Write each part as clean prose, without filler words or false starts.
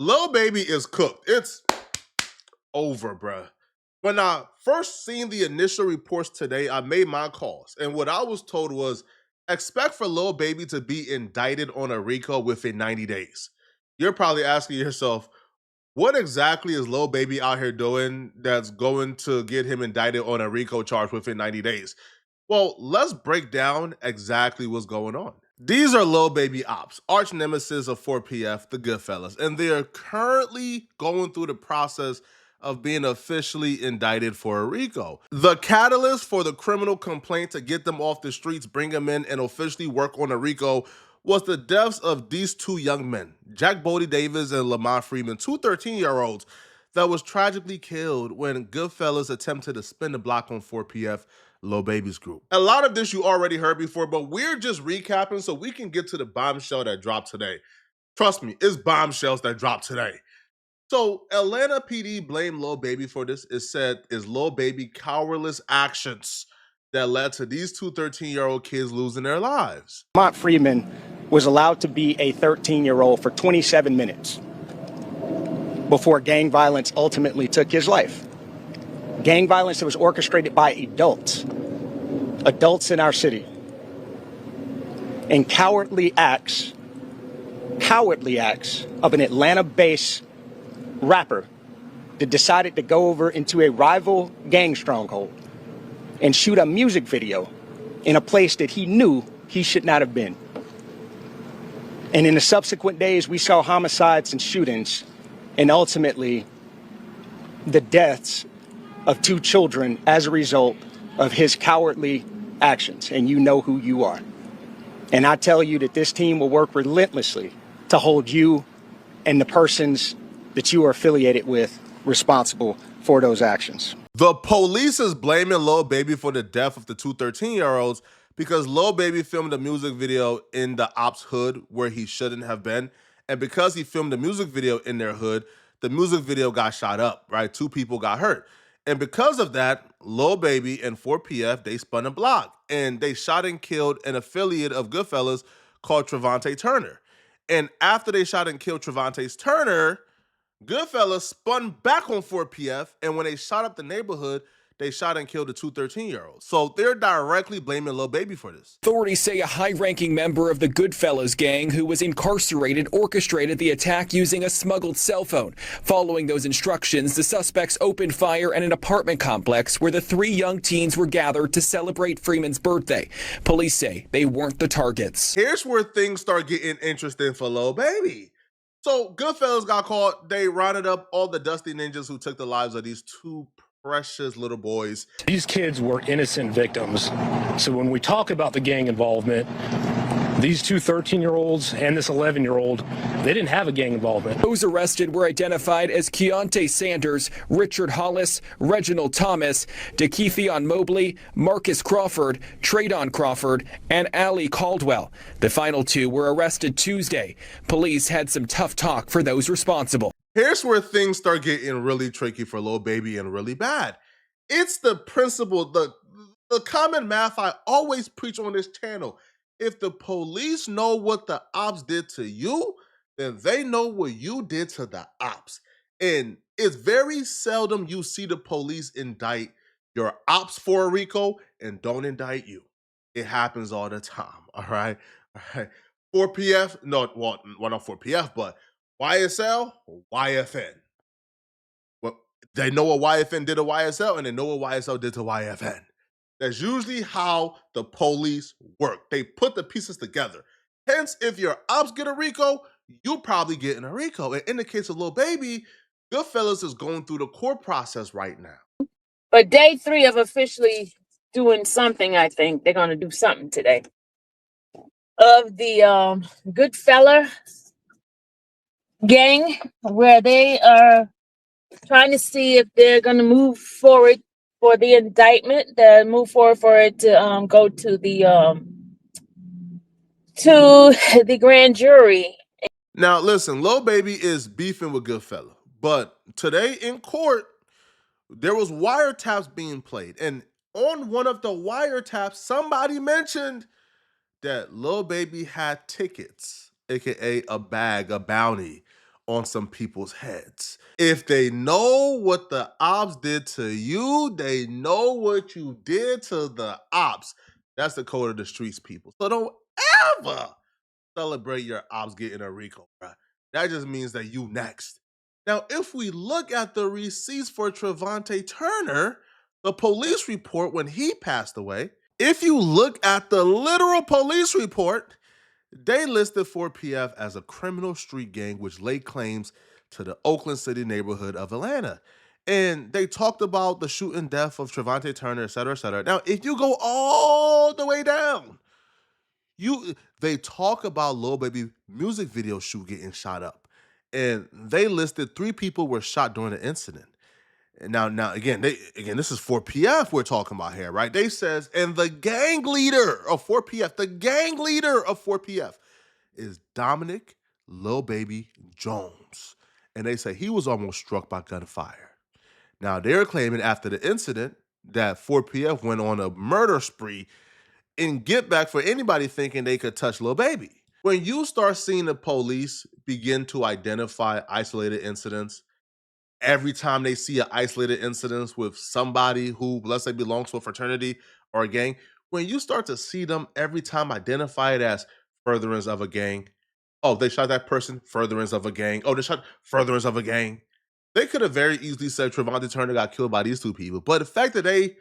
Lil Baby is cooked. It's over, bruh. When I first seen the initial reports today, I made my calls. And what I was told was expect for Lil Baby to be indicted on a RICO within 90 days. You're probably asking yourself, what exactly is Lil Baby out here doing that's going to get him indicted on a RICO charge within 90 days? Well, let's break down exactly what's going on. These are Lil Baby Ops, arch nemesis of 4PF, the Goodfellas, and they are currently going through the process of being officially indicted for a RICO. The catalyst for the criminal complaint to get them off the streets, bring them in, and officially work on a RICO was the deaths of these two young men, Jack Bodie Davis and Lamont Freeman, two 13-year-olds that was tragically killed when Goodfellas attempted to spin the block on 4PF Lil Baby's group. A lot of this you already heard before, but we're just recapping so we can get to the bombshell that dropped today. Trust me, it's bombshells that dropped today. So Atlanta PD blamed Lil Baby for this. It said is Lil Baby cowardless actions that led to these two 13-year-old kids losing their lives. Lamont Freeman was allowed to be a 13-year-old for 27 minutes before gang violence ultimately took his life. Gang violence that was orchestrated by adults in our city. And cowardly acts of an Atlanta-based rapper that decided to go over into a rival gang stronghold and shoot a music video in a place that he knew he should not have been. And in the subsequent days, we saw homicides and shootings, and ultimately the deaths of two children as a result of his cowardly actions. And you know who you are. And I tell you that this team will work relentlessly to hold you and the persons that you are affiliated with responsible for those actions. The police is blaming Lil Baby for the death of the two 13-year-olds because Lil Baby filmed a music video in the ops hood where he shouldn't have been. And because he filmed a music video in their hood, the music video got shot up, right? Two people got hurt. And because of that, Lil Baby and 4PF, they spun a block. And they shot and killed an affiliate of Goodfellas called Trevante Turner. And after they shot and killed Trevante Turner, Goodfellas spun back on 4PF, and when they shot up the neighborhood, they shot and killed the two 13-year-olds. So they're directly blaming Lil Baby for this. Authorities say a high-ranking member of the Goodfellas gang who was incarcerated orchestrated the attack using a smuggled cell phone. Following those instructions, the suspects opened fire at an apartment complex where the three young teens were gathered to celebrate Freeman's birthday. Police say they weren't the targets. Here's where things start getting interesting for Lil Baby. So Goodfellas got caught. They rounded up all the dusty ninjas who took the lives of these two precious little boys. These kids were innocent victims. So when we talk about the gang involvement, these two 13-year-olds and this 11-year-old, they didn't have a gang involvement. Those arrested were identified as Keontae Sanders, Richard Hollis, Reginald Thomas, DeKeithion Mobley, Marcus Crawford, Tradon Crawford, and Ali Caldwell. The final two were arrested Tuesday. Police had some tough talk for those responsible. Here's where things start getting really tricky for Lil Baby and really bad. It's the principle, the common math I always preach on this channel. If the police know what the ops did to you, then they know what you did to the ops. And it's very seldom you see the police indict your ops for a RICO and don't indict you. It happens all the time, all right? 4PF, no, well, not 4PF, but YSL, YFN. Well, they know what YFN did to YSL and they know what YSL did to YFN. That's usually how the police work. They put the pieces together. Hence, if your ops get a RICO, you probably getting a RICO. And in the case of Lil Baby, Goodfellas is going through the court process right now. But day 3 of officially doing something, I think. They're going to do something today. Of the Goodfella gang, where they are trying to see if they're going to move forward for the indictment, move forward for it to go to the grand jury. Now, listen, Lil Baby is beefing with Goodfella, but today in court, there was wiretaps being played, and on one of the wiretaps, somebody mentioned that Lil Baby had tickets, aka a bag, a bounty, on some people's heads. If they know what the ops did to you, they know what you did to the ops. That's the code of the streets, people. So don't ever celebrate your ops getting a RICO, bruh. That just means that you next. Now, if we look at the receipts for Trevante Turner, the police report when he passed away, if you look at the literal police report, they listed 4PF as a criminal street gang which laid claims to the Oakland City neighborhood of Atlanta. And they talked about the shooting death of Trevante Turner, et cetera, et cetera. Now, if you go all the way down, they talk about Lil Baby music video shoot getting shot up. And they listed 3 people were shot during the incident. And now again, this is 4PF we're talking about here, right? They says, and the gang leader of 4PF is Dominic Lil Baby Jones. And they say he was almost struck by gunfire. Now they're claiming after the incident that 4PF went on a murder spree and get back for anybody thinking they could touch Lil Baby. When you start seeing the police begin to identify isolated incidents, every time they see an isolated incident with somebody who, let's say, belongs to a fraternity or a gang, when you start to see them every time identify it as furtherance of a gang, oh, they shot that person, furtherance of a gang. Oh, they shot furtherance of a gang. They could have very easily said Trevante Turner got killed by these 2 people. But the fact that they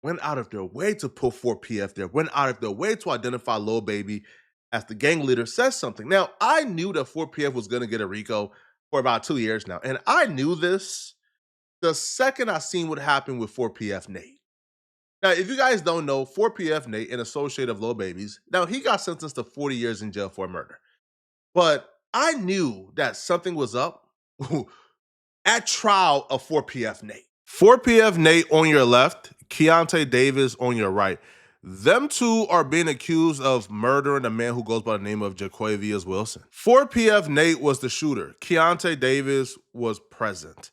went out of their way to put 4PF there, went out of their way to identify Lil Baby as the gang leader says something. Now, I knew that 4PF was going to get a RICO for about 2 years now. And I knew this the second I seen what happened with 4PF Nate. Now, if you guys don't know, 4PF Nate, an associate of Lil Baby's, now he got sentenced to 40 years in jail for murder. But I knew that something was up at trial of 4PF Nate. 4PF Nate on your left, Keontae Davis on your right. Them 2 are being accused of murdering a man who goes by the name of Jaquavius Wilson. 4PF Nate was the shooter. Keontae Davis was present.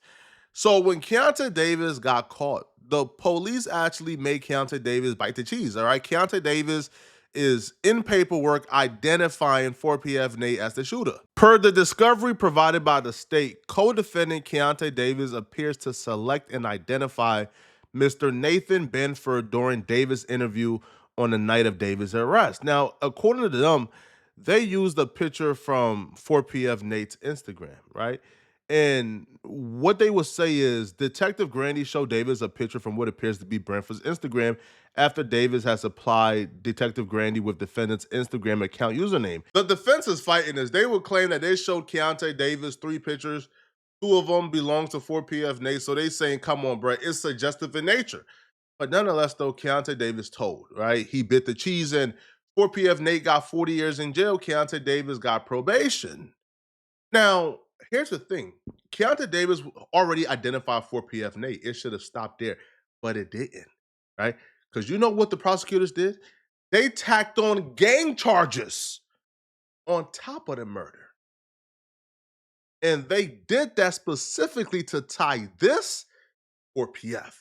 So when Keontae Davis got caught, the police actually made Keontae Davis bite the cheese, all right? Keontae Davis is in paperwork identifying 4PF Nate as the shooter. Per the discovery provided by the state, co-defendant Keontae Davis appears to select and identify Mr. Nathan Benford during Davis' interview on the night of Davis' arrest. Now, according to them, they used a picture from 4PF Nate's Instagram, right? And what they would say is Detective Grandy showed Davis a picture from what appears to be Brentford's Instagram after Davis has supplied Detective Grandy with defendant's Instagram account username. The defense is fighting this. They would claim that they showed Keontae Davis 3 pictures. 2 of them belong to 4PF Nate. So they saying, come on, bro, it's suggestive in nature. But nonetheless, though, Keontae Davis told, right? He bit the cheese and 4PF Nate got 40 years in jail. Keontae Davis got probation. Now, here's the thing. Keontae Davis already identified 4PF Nate. It should have stopped there, but it didn't, right? Because you know what the prosecutors did? They tacked on gang charges on top of the murder. And they did that specifically to tie this 4PF.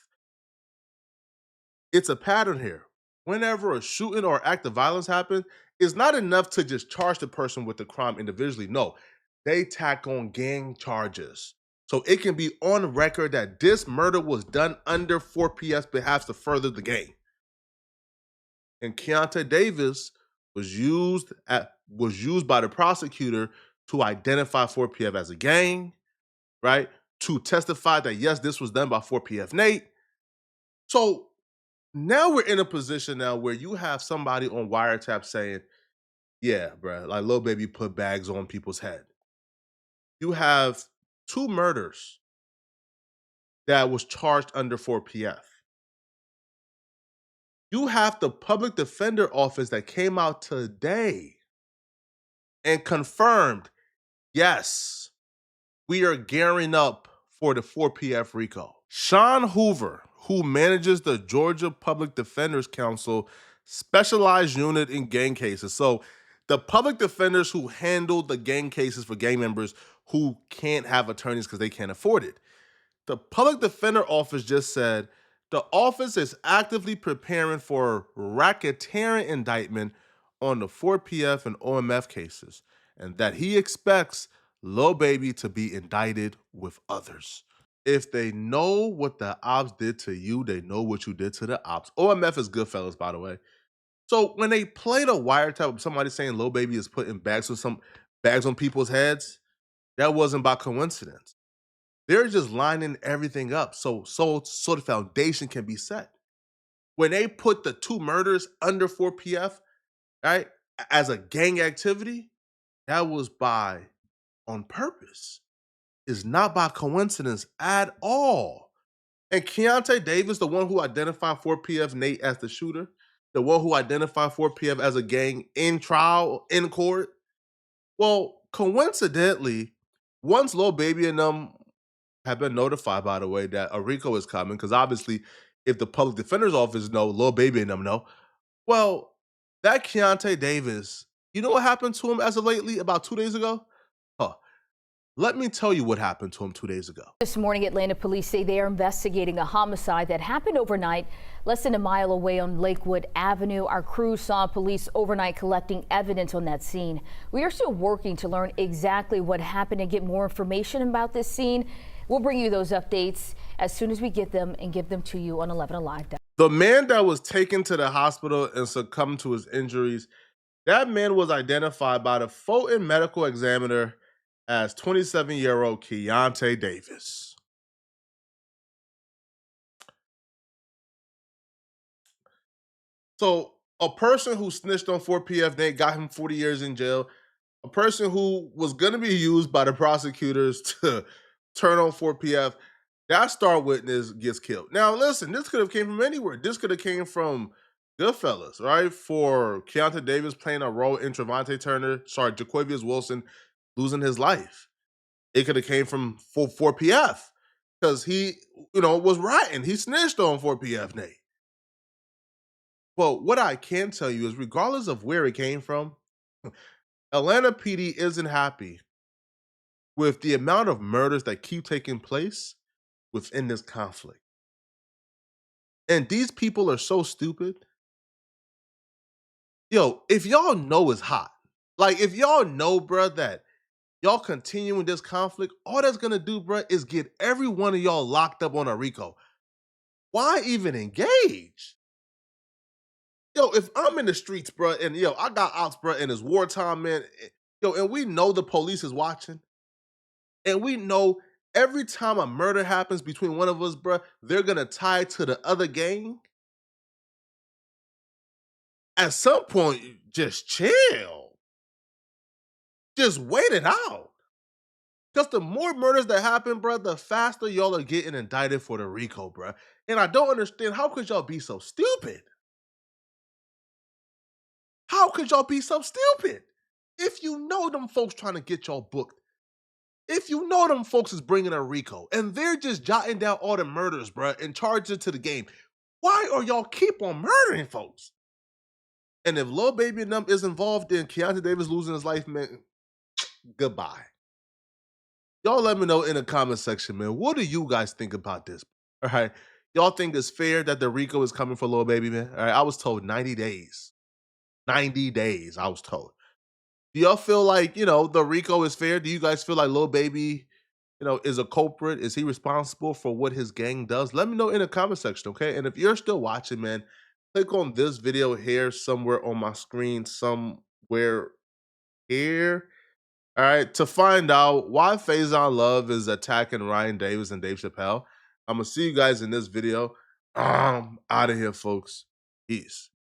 It's a pattern here. Whenever a shooting or act of violence happens, it's not enough to just charge the person with the crime individually. No, they tack on gang charges. So it can be on record that this murder was done under 4PF's behalf to further the gang. And Keontae Davis was used by the prosecutor to identify 4PF as a gang, right? To testify that, yes, this was done by 4PF Nate. So now we're in a position now where you have somebody on wiretap saying, yeah, bro, like Lil Baby put bags on people's head. You have 2 murders that was charged under 4PF. You have the public defender office that came out today and confirmed, yes, we are gearing up for the 4PF RICO. Sean Hoover, who manages the Georgia Public Defenders Council specialized unit in gang cases. So the public defenders who handle the gang cases for gang members who can't have attorneys because they can't afford it. The public defender office just said the office is actively preparing for racketeering indictment on the 4PF and OMF cases, and that he expects Lil Baby to be indicted with others. If they know what the ops did to you, they know what you did to the ops. OMF is Goodfellas, by the way. So when they played a wiretap of somebody saying Lil Baby is putting bags on people's heads, that wasn't by coincidence. They're just lining everything up so the foundation can be set. When they put the 2 murders under 4PF, right, as a gang activity, that was by on purpose. Is not by coincidence at all. And Keontae Davis, the one who identified 4PF Nate as the shooter, the one who identified 4PF as a gang in trial, in court. Well, coincidentally, once Lil Baby and them have been notified, by the way, that a RICO is coming, because obviously, if the public defender's office know, Lil Baby and them know. Well, that Keontae Davis, you know what happened to him as of lately, about 2 days ago? Huh. Let me tell you what happened to him 2 days ago. This morning, Atlanta police say they are investigating a homicide that happened overnight, less than a mile away on Lakewood Avenue. Our crew saw police overnight collecting evidence on that scene. We are still working to learn exactly what happened and get more information about this scene. We'll bring you those updates as soon as we get them and give them to you on 11 Alive. The man that was taken to the hospital and succumbed to his injuries, that man was identified by the Fulton medical examiner as 27-year-old Keontae Davis. So a person who snitched on 4PF Nate got him 40 years in jail. A person who was going to be used by the prosecutors to turn on 4PF, that star witness gets killed. Now, listen, this could have came from anywhere. This could have came from Goodfellas, right? For Keontae Davis playing a role in Jaquavius Wilson losing his life. It could have came from 4PF because he, was ratting. He snitched on 4PF Nate. Well, what I can tell you is regardless of where it came from, Atlanta PD isn't happy with the amount of murders that keep taking place within this conflict. And these people are so stupid. Yo, if y'all know it's hot, like if y'all know, bruh, that y'all continuing this conflict, all that's gonna do, bruh, is get every one of y'all locked up on a RICO. Why even engage? Yo, if I'm in the streets, bruh, and I got ops, bruh, and it's wartime, man, and we know the police is watching, and we know every time a murder happens between one of us, bruh, they're gonna tie it to the other gang. At some point, just chill. Just wait it out. Because the more murders that happen, bruh, the faster y'all are getting indicted for the RICO, bruh. And I don't understand, how could y'all be so stupid? How could y'all be so stupid? If you know them folks trying to get y'all booked, if you know them folks is bringing a RICO, and they're just jotting down all the murders, bruh, and charging it to the game, why are y'all keep on murdering folks? And if Lil Baby and them is involved in Keontae Davis losing his life, man, goodbye. Y'all let me know in the comment section, man. What do you guys think about this? All right. Y'all think it's fair that the RICO is coming for Lil Baby, man? All right. I was told 90 days. 90 days, I was told. Do y'all feel like, the RICO is fair? Do you guys feel like Lil Baby, is a culprit? Is he responsible for what his gang does? Let me know in the comment section, okay? And if you're still watching, man, click on this video here somewhere on my screen, somewhere here. All right, to find out why Faison Love is attacking Ryan Davis and Dave Chappelle. I'm going to see you guys in this video. Out of here, folks. Peace.